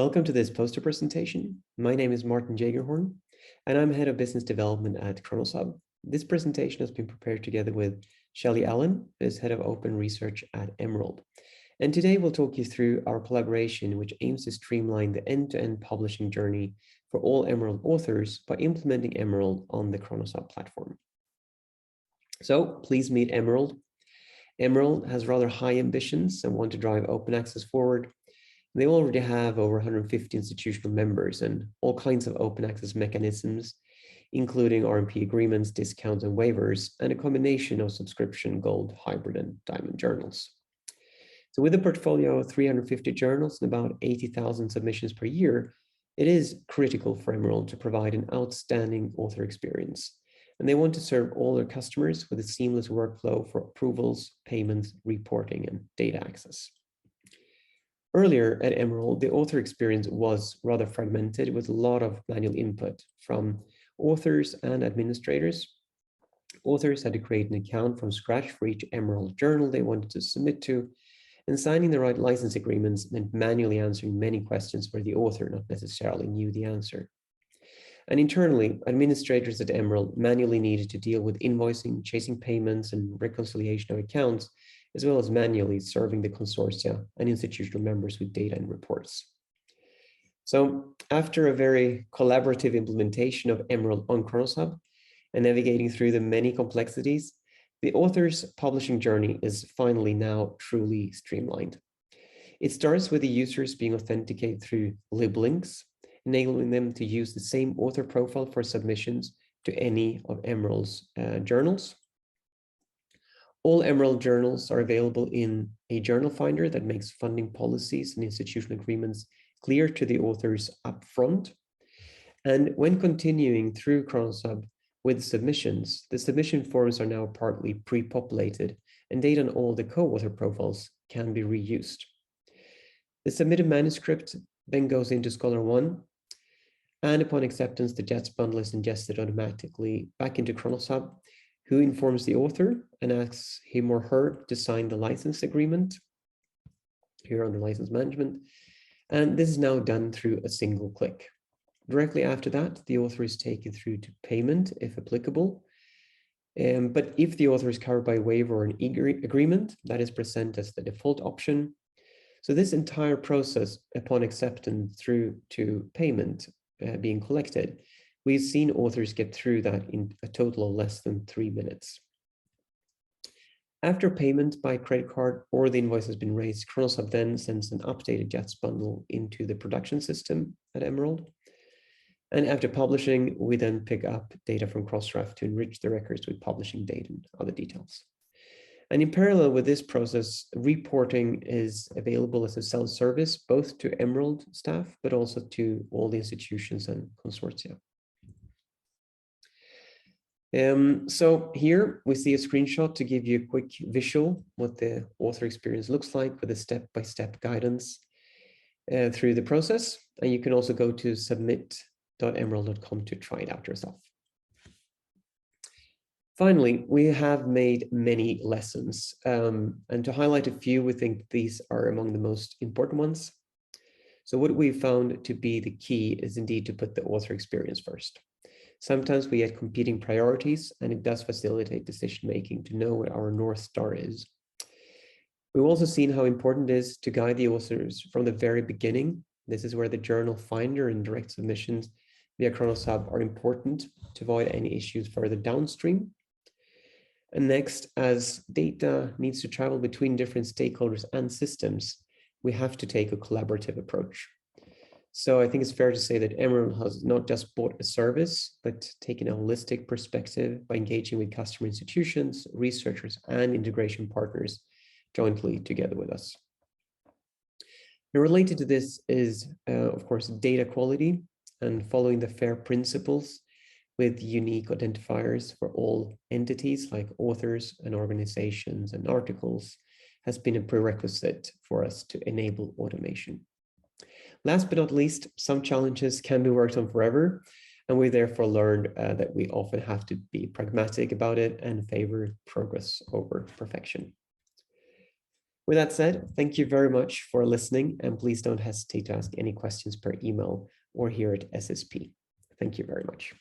Welcome to this poster presentation. My name is Martin Jagerhorn, and I'm Head of Business Development at ChronosHub. This presentation has been prepared together with Shelley Allen, who is Head of Open Research at Emerald. And today we'll talk you through our collaboration, which aims to streamline the end-to-end publishing journey for all Emerald authors by implementing Emerald on the ChronosHub platform. So please meet Emerald. Emerald has rather high ambitions and want to drive open access forward. They already have over 150 institutional members and all kinds of open access mechanisms, including RMP agreements, discounts, and waivers, and a combination of subscription, gold, hybrid, and diamond journals. So with a portfolio of 350 journals and about 80,000 submissions per year, it is critical for Emerald to provide an outstanding author experience. And they want to serve all their customers with a seamless workflow for approvals, payments, reporting, and data access. Earlier at Emerald, the author experience was rather fragmented with a lot of manual input from authors and administrators. Authors had to create an account from scratch for each Emerald journal they wanted to submit to, and signing the right license agreements meant manually answering many questions where the author not necessarily knew the answer. And internally, administrators at Emerald manually needed to deal with invoicing, chasing payments, and reconciliation of accounts, as well as manually serving the consortia and institutional members with data and reports. So after a very collaborative implementation of Emerald on ChronosHub and navigating through the many complexities, the author's publishing journey is finally now truly streamlined. It starts with the users being authenticated through lib links, enabling them to use the same author profile for submissions to any of Emerald's journals. All Emerald journals are available in a journal finder that makes funding policies and institutional agreements clear to the authors upfront. And when continuing through ChronosHub with submissions, the submission forms are now partly pre-populated and data on all the co-author profiles can be reused. The submitted manuscript then goes into Scholar One, and upon acceptance, the JETS bundle is ingested automatically back into ChronosHub, who informs the author and asks him or her to sign the license agreement here under license management. And this is now done through a single click. Directly after that, the author is taken through to payment, if applicable. But if the author is covered by a waiver or an agreement, that is presented as the default option. So this entire process, upon acceptance through to payment being collected, we've seen authors get through that in a total of less than 3 minutes. After payment by credit card or the invoice has been raised, ChronosHub then sends an updated JETS bundle into the production system at Emerald. And after publishing, we then pick up data from Crossref to enrich the records with publishing date and other details. And in parallel with this process, reporting is available as a self-service, both to Emerald staff, but also to all the institutions and consortia. So here we see a screenshot to give you a quick visual what the author experience looks like with a step-by-step guidance through the process. And you can also go to submit.emerald.com to try it out yourself. Finally, we have made many lessons, and to highlight a few, we think these are among the most important ones. So what we found to be the key is indeed to put the author experience first. Sometimes we had competing priorities, and it does facilitate decision-making to know what our North Star is. We've also seen how important it is to guide the authors from the very beginning. This is where the journal finder and direct submissions via ChronosHub are important to avoid any issues further downstream. And next, as data needs to travel between different stakeholders and systems, we have to take a collaborative approach. So I think it's fair to say that Emerald has not just bought a service, but taken a holistic perspective by engaging with customer institutions, researchers, and integration partners jointly together with us. Now, related to this is, of course, data quality and following the FAIR principles with unique identifiers for all entities like authors and organizations and articles has been a prerequisite for us to enable automation. Last but not least, some challenges can be worked on forever, and we therefore learned that we often have to be pragmatic about it and favor progress over perfection. With that said, thank you very much for listening, and please don't hesitate to ask any questions per email or here at SSP. Thank you very much.